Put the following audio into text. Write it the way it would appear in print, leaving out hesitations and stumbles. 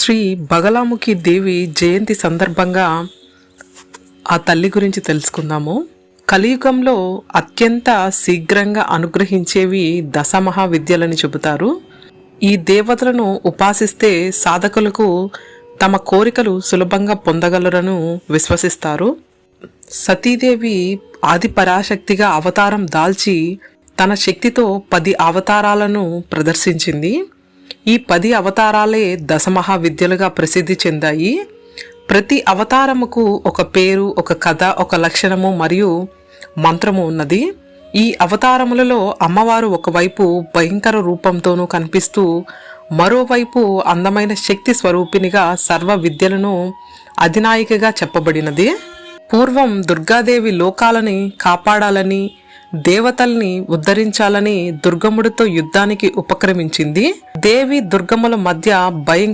శ్రీ బగలాముఖి దేవి జయంతి సందర్భంగా ఆ తల్లి గురించి తెలుసుకుందాము. కలియుగంలో అత్యంత శీఘ్రంగా అనుగ్రహించేవి దశమహావిద్యలని చెబుతారు. ఈ దేవతలను ఉపాసిస్తే సాధకులకు తమ కోరికలు సులభంగా పొందగలరని విశ్వసిస్తారు. సతీదేవి ఆది పరాశక్తిగా అవతారం దాల్చి తన శక్తితో 10 అవతారాలను ప్రదర్శించింది. ఈ 10 అవతారాలే దశమహావిద్యలుగా ప్రసిద్ధి చెందాయి. ప్రతి అవతారముకు ఒక పేరు, ఒక కథ, ఒక లక్షణము మరియు మంత్రము ఉన్నది. ఈ అవతారములలో అమ్మవారు ఒకవైపు భయంకర రూపంతోనూ కనిపిస్తూ మరోవైపు అందమైన శక్తి స్వరూపినిగా సర్వ విద్యలను అధినాయికగా చెప్పబడినది. పూర్వం దుర్గాదేవి లోకాలని కాపాడాలని, దేవతల్ని ఉద్ధరించాలని దుర్గముడితో యుద్ధానికి ఉపక్రమించింది. దేవి దుర్గముల మధ్య